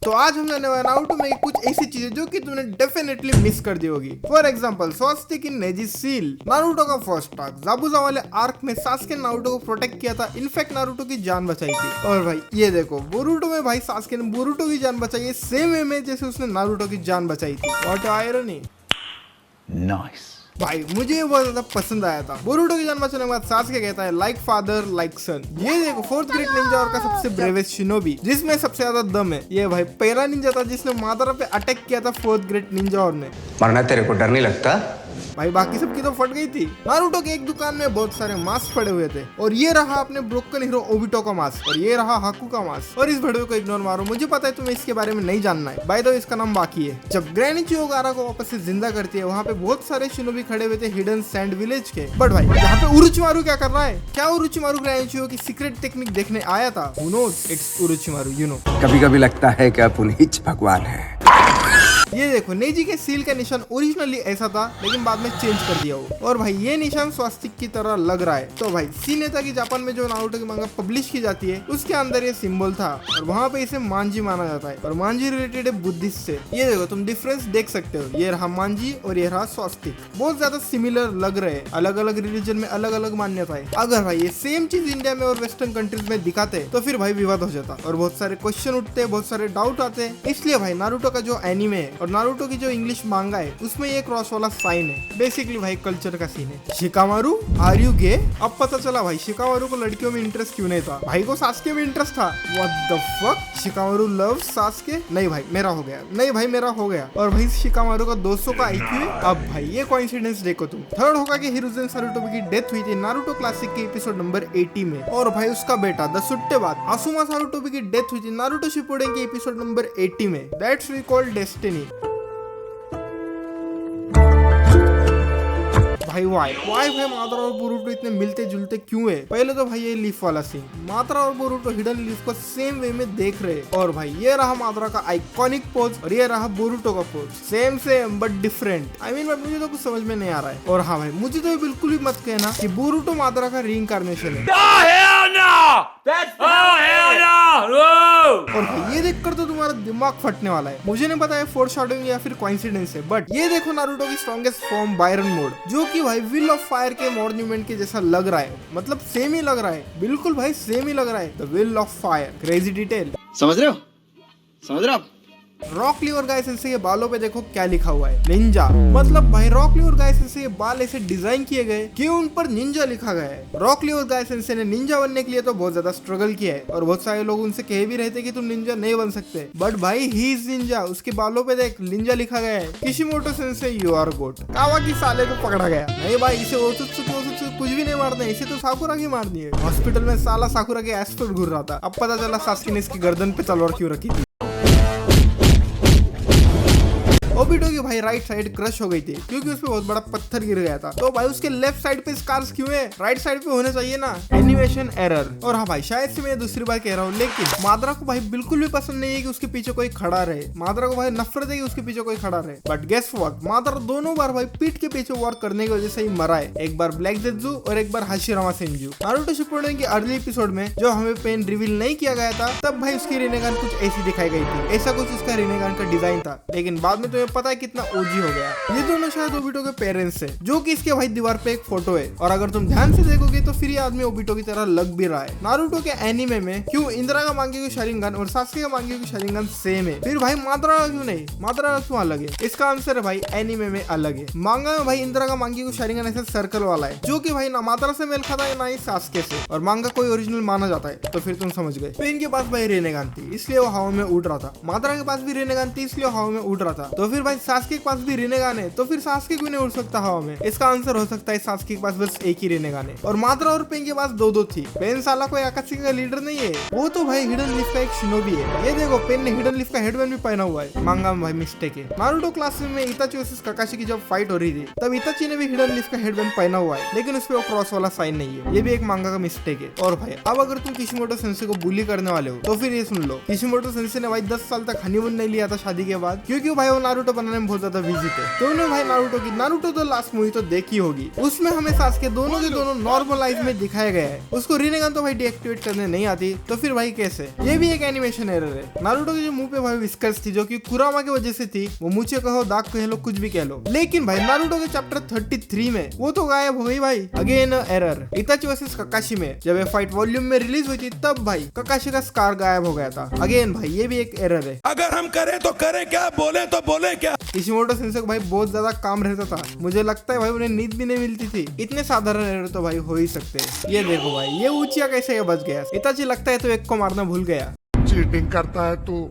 तो आज हम जाने वाले नारुतो में कुछ ऐसी चीजें जो कि तुमने डेफिनेटली मिस कर दी होगी। फॉर एग्जांपल स्वास्तिक इन नेजी सील, नारुतो का फर्स्ट आर्क, जाबुजा वाले आर्क में सास्के ने नारुतो को प्रोटेक्ट किया था, इनफैक्ट नारुतो की जान बचाई थी। और भाई ये देखो बोरुटो में भाई सास्के ने बोरुटो की जान बचाई है सेम वे में जैसे उसने नारुतो की जान बचाई थी। What irony. नाइस भाई मुझे ये बहुत ज्यादा पसंद आया था। बोरुटो की जान बचाने के बाद सास्के कहता है लाइक फादर लाइक सन। ये देखो फोर्थ ग्रेट निंजा और का सबसे ब्रेवेस्ट शिनोबी जिसमें सबसे ज्यादा दम है। ये भाई पहला निंजा था जिसने मादारा पे अटैक किया था फोर्थ ग्रेट निंजा और ने। मरना तेरे को डर नहीं लगता? भाई बाकी सबकी तो फट गई थी। नारुतो के एक दुकान में बहुत सारे मास्क पड़े हुए थे और ये रहा अपने ब्रोकन हीरो ओबिटो का मास्क और ये रहा हाकू का मास्क। और इस वीडियो को इग्नोर मारो, मुझे पता है तुम्हें इसके बारे में नहीं जानना है। बाय द वे इसका नाम बाकी है। जब ग्रैनी चियोगारा को वापस से जिंदा करती है वहाँ पे बहुत सारे शिनोबी खड़े हुए थे हिडन सैंड विलेज के। बट भाई यहाँ पे उरुचिमारू क्या कर रहा है? क्या उरुचिमारू ग्रैनी चियो की सीक्रेट टेक्निक देखने आया था? Who knows? It's उरुचिमारू, you know। कभी कभी लगता है कि आप उन्हीं भगवान है। ये देखो नेजी के सील का निशान ओरिजिनली ऐसा था लेकिन बाद में चेंज कर दिया हो। और भाई ये निशान स्वास्तिक की तरह लग रहा है। तो भाई सी नेता की जापान में जो नारुतो की मांगा पब्लिश की जाती है उसके अंदर ये सिंबल था और वहाँ पे इसे मांजी माना जाता है और मांजी रिलेटेड है बुद्धिस्ट से। ये देखो तुम डिफरेंस देख सकते हो, ये रहा मांजी और ये रहा स्वास्तिक। बहुत ज्यादा सिमिलर लग रहे हैं, अलग अलग रिलीजन में अलग अलग मान्यता है। अगर भाई ये सेम चीज इंडिया में और वेस्टर्न कंट्रीज में दिखाते तो फिर भाई विवाद हो जाता और बहुत सारे क्वेश्चन उठते, बहुत सारे डाउट आते। इसलिए भाई नारुतो का जो एनिमे है और नारुतो की जो इंग्लिश मांगा है उसमें ये क्रॉस वाला साइन है। बेसिकली भाई कल्चर का सीन है। शिकामारू आर यू गे? अब पता चला भाई शिकामारू को लड़कियों में इंटरेस्ट क्यों नहीं था। भाई को सास्के में इंटरेस्ट था। What the fuck? Shikamaru loves Sasuke? नहीं भाई मेरा हो गया, नहीं भाई मेरा हो गया। और भाई शिकामारू का 200 का IQ है। अब भाई ये कोइंसिडेंस देखो तुम। थर्ड होगा कि हिरुzen सारुटोबी की डेथ हुई थी नारुतो क्लासिक के एपिसोड नंबर 80 में। और भाई उसका बेटा द सुट्टे बाद आसुमा सारुटोबी की डेथ हुई थी नारुतो शिपुडेन के एपिसोड नंबर 80 में। That's we call destiny. भाई वाई भाई मादरा और बोरुटो इतने मिलते जुलते क्यों है? पहले तो भाई ये लीफ वाला सीन, मादरा और बोरुटो हिडन लीफ को सेम वे में देख रहे। और भाई ये रहा मादरा का आइकॉनिक पोज और ये रहा बोरुटो का pose. Same but different. I mean मुझे तो कुछ समझ में नहीं आ रहा है। और हाँ भाई मुझे तो बिल्कुल भी मत कहना कि बोरुटो मादरा का रीइंकार्नेशन है। और भाई ये देखकर तो तुम्हारा दिमाग फटने वाला है। मुझे नहीं पता है फोरशैडोइंग या फिर कोइंसिडेंस है, बट ये देखो नारुतो की स्ट्रॉन्गेस्ट फॉर्म बायरन मोड जो कि भाई विल ऑफ फायर के मॉन्यूमेंट के जैसा लग रहा है। मतलब सेम ही लग रहा है, बिल्कुल भाई सेम ही लग रहा है। The will of fire, crazy detail. समझ रहे हो? समझ रहे हो आप? रॉक ली और गाय सेंसे के बालों पे देखो क्या लिखा हुआ है, निंजा। मतलब भाई रॉक ली और गाय सेंसे के बाल ऐसे डिजाइन किए गए कि उन पर निंजा लिखा गया है। रॉक ली और गाय सेंसे ने निंजा बनने के लिए तो बहुत ज्यादा स्ट्रगल किया है और बहुत सारे लोग उनसे कह भी रहे थे कि तुम निंजा नहीं बन सकते। बट भाई ही इज निंजा। उसके बालों पे देख निंजा लिखा गया है। Kishimoto sensei you are good. Kawaki साले को पकड़ा गया। नहीं भाई इसे ओसुत्सु कुछ भी नहीं मारना है, इसे तो साकुरा की मारनी है। हॉस्पिटल में साला साकुरा के एस पर घूर रहा था। अब पता चला सास्के ने इसकी गर्दन पे तलवार क्यों रखी थी। ओबिटो की भाई राइट साइड क्रश हो गई थी क्योंकि उसपे बहुत बड़ा पत्थर गिर गया था। तो भाई उसके लेफ्ट साइड पे स्कार्स क्यों है? राइट साइड पे होने चाहिए ना। Animation error. और हाँ भाई शायद से मैं दूसरी बार कह रहा हूँ, लेकिन मादरा को भाई बिल्कुल भी पसंद नहीं है कि उसके पीछे कोई खड़ा रहे। मादरा को भाई नफरत है कि उसके पीछे कोई खड़ा रहे। बट गेस व्हाट, मादरा दोनों बार भाई पीठ के पीछे वॉर करने की वजह से ही मरा है। एक बार ब्लैक जेत्सु और एक बार हाशिरामा सेंजू। नारुतो शिपुडेन के अर्ली एपिसोड में जो हमें पेन रिवील नहीं किया गया था तब भाई उसकी रिनेगान कुछ ऐसी दिखाई गई थी। ऐसा कुछ उसका रिनेगान का डिजाइन था, लेकिन बाद में तुम्हें पता है कितना हो गया। ये दोनों शायद ओबिटो के पेरेंट्स हैं, जो कि इसके भाई दीवार पे एक फोटो है। और अगर तुम ध्यान से देखोगे तो फिर ये आदमी ओबिटो की तरह लग भी रहा है। नारुतो के एनीमे में क्यों इंदिरा का मांगे की शारिंगन और सास्के का मांगे की शारिंगन सेम है, फिर भाई मादरा का क्यों नहीं? मादरा का क्यों अलग है? इसका आंसर है भाई एनीमे में अलग है। मांगा में भाई इंदिरा का मांगे की शारिंगन ऐसा सर्कल वाला है जो कि भाई ना मादरा से मेल खाता है ना ही सास्के से। और मांगा कोई ओरिजिनल माना जाता है। तो फिर तुम समझ गए। पेन के पास भाई रेनेगान थी इसलिए वो हवा में उड़ रहा था। मादरा के पास भी रेनेगान थी इसलिए हवा में उड़ रहा था। तो फिर भाई सास्के के पास भी रेनेगान है, तो फिर सास्के क्यों नहीं उड़ सकता हवा में? इसका आंसर हो सकता है सास्के के पास बस एक ही रेनेगान है और मादरा और पेन के पास दो थी। पेन साला कोई आकात्सुकी का लीडर नहीं है, वो तो भाई हिडन लीफ का एक शिनोबी है। ये देखो पेन ने हिडन लीफ का हेडबैंड भी पहना हुआ है। मांगा में भाई मिस्टेक है। नारुतो क्लास में इताची वर्सेस काकाशी की जब फाइट हो रही थी तब इताची ने भी हिडन लीफ का हेडबैंड पहना हुआ है, लेकिन उसपे वो क्रॉस वाला साइन नहीं है। ये भी एक मांगा का मिस्टेक है। और भाई अब अगर तुम किशिमोटो सेंसे को बुली करने वाले हो तो फिर ये सुन लो, किशिमोटो सेंसे ने भाई 10 साल तक हनीमून नहीं लिया था शादी के बाद, क्योंकि भाई वो नारुतो नारुतो बनाने में बहुत ज्यादा बिजी थे। तो उन्होंने भाई नारुतो तो लास्ट मूवी तो देखी होगी, उसमें हमें सासके दोनों के दोनों नॉर्मल लाइफ में दिखाया गया है। उसको रिनेगन तो भाई डीएक्टिवेट करने नहीं आती, तो फिर भाई कैसे? ये भी एक एनिमेशन एरर है। नारुतो के जो मुंह पे भाई विस्कर्स थी, जो कि कुरामा की वजह से थी, वो मुझे कहो, दाग कह लो, कुछ भी कह लो, लेकिन भाई नारुतो के चैप्टर 33 में वो तो गायब हो गई भाई। Again error. इताची वर्सेस ककाशी में जब ये फाइट वॉल्यूम में रिलीज हुई थी, तब भाई ककाशी का स्कार गायब हो गया था। अगेन भाई ये भी एक एरर है। अगर हम करें तो करें क्या, बोले तो बोले क्या। किशिमोटो सेंसे को भाई बहुत ज्यादा काम रहता था, मुझे लगता है भाई उन्हें नींद भी नहीं मिलती थी। इतने साधारण एरर तो भाई हो ही सकते हैं। ये देखो भाई, ये ऊंचिया कैसे बच गया। इताची लगता है तो एक को मारना भूल गया। चीटिंग करता है तू,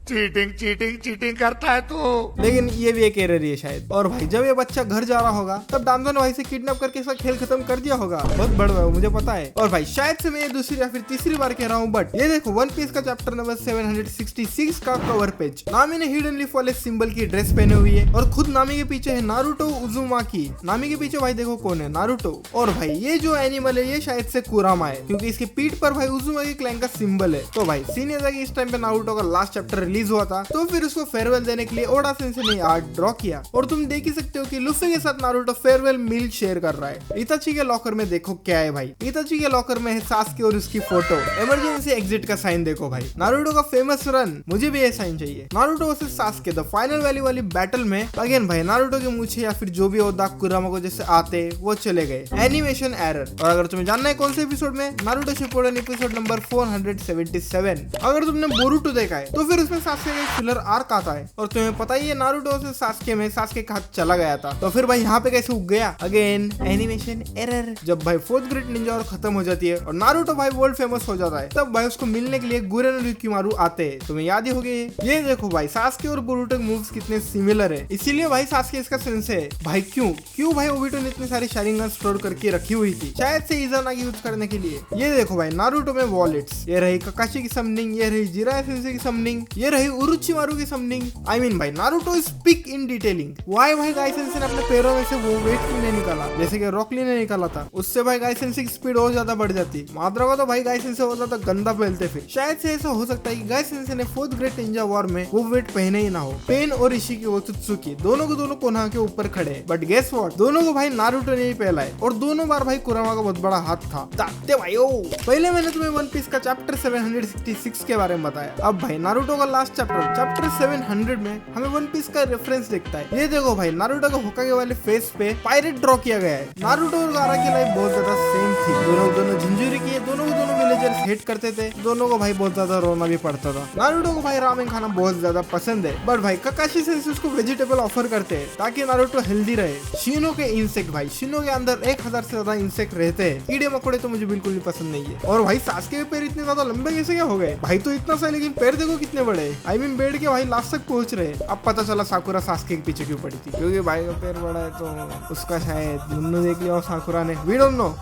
चीटिंग करता है तू। लेकिन ये भी एक एरर ही है शायद। और भाई जब ये बच्चा घर जा रहा होगा, तब डांजो ने भाई से किडनैप करके इसका खेल खत्म कर दिया होगा। बहुत बड़ है, मुझे पता है। और भाई शायद से मैं ये दूसरी या फिर तीसरी बार कह रहा हूँ, बट ये देखो वन पीस का चैप्टर नंबर 766 का कवर पेज। नामी ने हिडन लीफ वाले सिंबल की ड्रेस पहने हुई है, और खुद नामी के पीछे है नारुतो उजुमाकी। नामी के पीछे भाई देखो कौन है, नारुतो। और भाई ये जो एनिमल है, ये शायद से कुरामा है, क्योंकि इसके पीठ पर भाई उजुमाकी क्लैन का सिंबल है। तो भाई सीन ये था कि इस टाइम पे नारुतो का लास्ट चैप्टर रिलीज हुआ था, तो फिर उसको फेयरवेल देने के लिए ओडा सेंसे ने आर्ट ड्रॉ किया। और तुम देख ही सकते हो कि लुफी के साथ नारुतो फेयरवेल मील शेयर कर रहा है। इताची के लॉकर में देखो क्या है भाई। इताची के लॉकर में है सास्के और उसकी फोटो। इमरजेंसी एग्जिट का साइन देखो भाई। नारुतो का फेमस रन, मुझे भी ये साइन चाहिए। Naruto versus Sasuke the final valley वाली बैटल में अगेन भाई नारुतो के मूछे या फिर जो भी होता कुरामा को जैसे आते वो चले गए। Animation error. और अगर तुम्हें जानना है कौन से एपिसोड में, नारुतो शिपुडेन एपिसोड नंबर 477। अगर तुमने बोरुटो देखा है तो फिर उसमें सास्के का फिलर आर्क आता है, और तुम्हें पता ही है नारुतो से सास्के में सास्के का हाथ चला गया था। तो फिर भाई यहाँ पे कैसे उग गया? Again animation error. जब भाई फोर्थ ग्रेट निंजा और खत्म हो जाती है और नारुतो भाई वर्ल्ड फेमस हो जाता है, तब भाई उसको मिलने के लिए गुरेन और युकिमारू आते हैं। तुम्हें याद ही होगी। ये देखो भाई सास्के और बोरुटो के मूव्स कितने सिमिलर है, इसीलिए भाई सास्के इसका सेंसे है भाई। क्यों भाई ओबिटो ने इतनी सारी शारिंगन स्टोर करके रखी हुई थी, शायद से इज़ानागी यूज करने के लिए। ये देखो भाई नारुतो में वॉलेट्स, ये रही ककाशी की समनिंग, ये रही जिराया सेंसे की समनिंग, ये रही उरुचिमारू की समनिंग। आई मीन भाई Naruto speak in detailing. Why भाई गाई सेंसे ने अपने पैरों में से वो वेट क्यों नहीं निकाला, जैसे कि रॉक ली ने निकाला था? उससे भाई गाई सेंसे की स्पीड और ज्यादा बढ़ जाती। माद्रा को तो भाई गाई सेंसे और ज्यादा गंदा पहनते। फिर शायद से ऐसा हो सकता है कि गाई सेंसे ने फोर्थ ग्रेट निंजा वॉर में वो वेट पहने ही ना हो। पेन और इशिकी ओत्सुकी दोनों को दोनों कोनहा के ऊपर खड़े, बट गेस व्हाट, दोनों को भाई नारुतो ने ही पहला है, और दोनों बार भाई कुरामा का बहुत बड़ा हाथ था। ताते भाई ओ, पहले मैंने तुम्हें वन पीस का चैप्टर 766 के बारे में बताया। अब भाई नारुतो का लास्ट चैप्टर 700 में हमें वन पीस का रेफरेंस दिखता है। ये देखो भाई नारुतो का होकागे वाले फेस पे पायरेट ड्रॉ किया गया है। नारुतो और गारा की लाइफ बहुत ज्यादा सेम थी। दोनों जिंजुरी किए, दोनों विलेजर्स हेट करते थे, दोनों को भाई बहुत ज्यादा रोना भी पड़ता था। नारुतो को भाई रामेन खाना बहुत ज्यादा पसंद है, बट भाई ककाशी सेंसे उसको वेजिटेबल ऑफर करते हैं ताकि नारुतो हेल्दी रहे। शिनो के इंसेक्ट भाई, शिनो के अंदर 1000 से ज्यादा इंसेक्ट रहते हैं। कीड़े मकोड़े तो मुझे बिल्कुल भी पसंद नहीं है। और भाई सास्के के पैर इतने ज्यादा लंबे कैसे क्या हो गए? भाई तो इतना सा, लेकिन पैर देखो कितने बड़े। आई मीन बेड के भाई लास्ट तक पहुंच रहे। अब पता चला साकुरा सास्के के पीछे क्यों पड़ी थी, क्योंकि भाई का पैर बड़ा है, तो उसका शायद मुन्नू देख लिया और साकुरा ने, वी डोंट नो।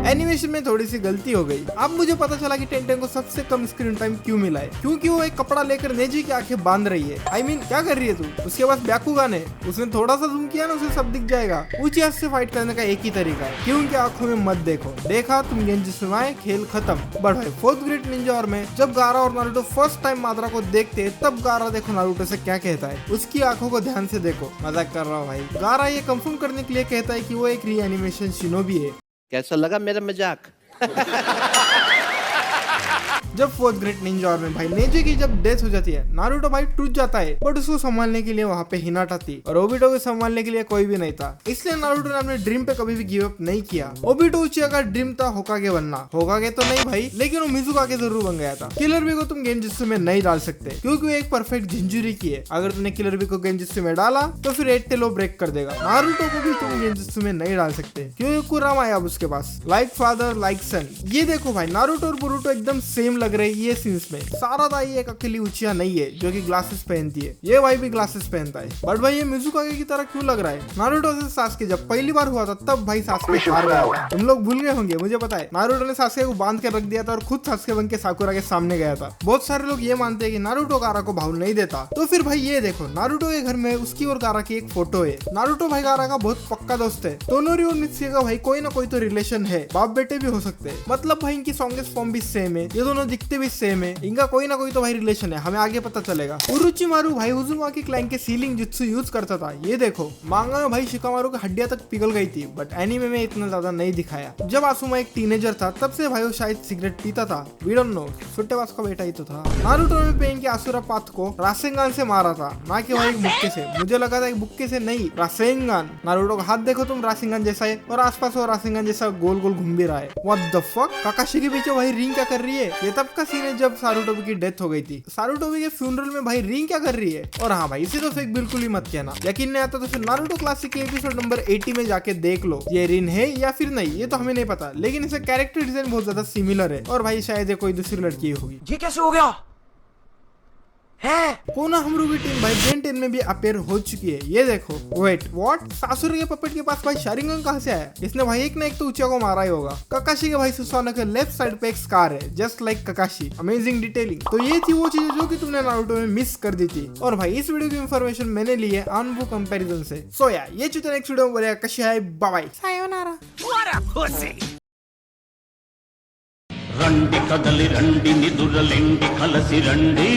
एनिमेशन में थोड़ी सी गलती हो गई। अब मुझे पता चला कि टेंटेन को सबसे कम स्क्रीन टाइम क्यों मिला है, क्योंकि वो एक कपड़ा लेकर नेजी की आंखें बांध रही है। आई मीन क्या कर रही है तू? उसके पास ब्याकुगान है, उसने थोड़ा सा जूम किया ना, उसे सब दिख जाएगा। ऊंची से फाइट करने का एक ही तरीका है, क्योंकि आंखों में मत देखो। देखा तुम गेंजित्सु में आए, खेल खत्म। बट भाई फोर्थ ग्रेट निंजा और में जब गारा और नारुतो फर्स्ट टाइम माद्रा को देखते, तब गारा देखो नारुतो से क्या कहता है, उसकी आंखों को ध्यान से देखो। मजाक कर रहा हूँ भाई। गारा ये कंफर्म करने के लिए कहता है कि वो एक रीएनिमेशन शिनोबी है। कैसा लगा मेरा मजाक? जब फोर्थ ग्रेट निंजा और में भाई नेजी की जब डेथ हो जाती है, नारुतो भाई टूट जाता है, बट उसको संभालने के लिए वहाँ पे हिनाटा थी, और ओबिटो को संभालने के लिए कोई भी नहीं था। इसलिए नारुतो ने अपने ड्रीम पे कभी भी गिव अप नहीं किया। ओबिटो उचिया का ड्रीम था होकागे बनना। होकागे तो नहीं भाई, लेकिन वो मिजुकागे जरूर बन गया था। किलर बी को तुम गेंजित्सु में नहीं डाल सकते, क्योंकि वो एक परफेक्ट जिंजुरी की है। अगर तुमने किलर बी को गेंजित्सु में डाला तो फिर 8 टेल ब्रेक कर देगा। नारुतो को भी तुम गेंजित्सु में नहीं डाल सकते, क्योंकि कुरामा है अब उसके पास। लाइक फादर लाइक सन। ये देखो भाई नारुतो और बोरुटो एकदम सेम लग रहे हैं ये सीन्स में। सारा दाई एक अकेली उचिया नहीं है जो कि ग्लासेस पहनती है, ये भाई भी ग्लासेस पहनता है। बट भाई ये मिजुकागे की तरह क्यों लग रहा है? नारुतो से सास्के जब पहली बार हुआ था, तब भाई सास्के हार गया। तुम लोग भूल गए होंगे, मुझे पता है। नारुतो ने सास्के को बांध के रख दिया था और खुद सास्के बन के साकुरा के सामने गया था। बहुत सारे लोग ये मानते हैं कि नारुतो गारा को भाव नहीं देता। तो फिर भाई ये देखो, नारुतो के घर में उसकी और गारा की एक फोटो है। नारुतो भाई गारा का बहुत पक्का दोस्त है। तोनोरी और नित्सुके का भाई कोई ना कोई तो रिलेशन है, बाप बेटे भी हो सकते हैं। मतलब भाई इनकी सॉन्गेस फॉर्म भी सेम है। ये दोनों दिखते भी सेम है, इनका कोई ना कोई तो भाई रिलेशन है, हमें आगे पता चलेगा। उरुचिमारू भाई उजुमाकी क्लैन के सीलिंग जुत्सु यूज करता था, ये देखो। मांगा में भाई शिकामारू की हड्डियां तक पिघल गई थी, बट एनीमे में इतना ज्यादा नहीं दिखाया। जब आसुमा एक टीनेजर था तब से भाई वो शायद सिगरेट पीता था, वी डोंट नो, सुट्टेबाज का बेटा ही तो था। नारुतो में पेन के आसुरा पाथ को रासेंगान से मारा था, ना कि भाई एक बुक्के से। मुझे लगा था एक बुक्के से नहीं, रासेंगान। नारुतो का हाथ देखो तुम, रासेंगान जैसा है, और आसपास वो रासेंगान जैसा गोल गोल घूम भी रहा है। व्हाट द फक, काकाशी के पीछे भाई रिंग क्या कर रही है? ये तब का सीन है जब सारुटोबी की डेथ हो गई थी। सारुटोबी के फ्यूनरल में भाई रिंग क्या कर रही है? और हाँ भाई, इसे तो फेक बिल्कुल ही मत कहना। यकीन नहीं आता तो फिर नारुतो क्लासिक के एपिसोड नंबर 80 में जाके देख लो, ये रिन है या फिर नहीं, ये तो हमें नहीं पता, लेकिन इसे कैरेक्टर डिजाइन बहुत ज्यादा सिमिलर है। और भाई शायद ये कोई दूसरी लड़की होगी। ये कैसे हो गया है? कोनोहामारू की टीम भाई बेन 10 में भी अपेयर हो चुकी है, ये देखो। वेट व्हाट, सासुरे के पपेट के पास भाई शारिंगन कहां से आया? इसने भाई एक ना एक तो उचिया को मारा ही होगा। काकाशी के भाई सुसाना के लेफ्ट साइड पे एक स्कार है, जस्ट लाइक काकाशी। Amazing detailing. तो ये थी वो चीजें जो कि तुमने नारुतो में मिस कर दी थी। और भाई इस वीडियो की इंफॉर्मेशन मैंने ली है ऑनबुक कंपैरिजन से। सो या ये चीजें नेक्स्ट वीडियो में बोलेगा। कशी है, बाय बाय, सायोनारा। రండి కదలి రండి నిదురలెండి కలసి రండి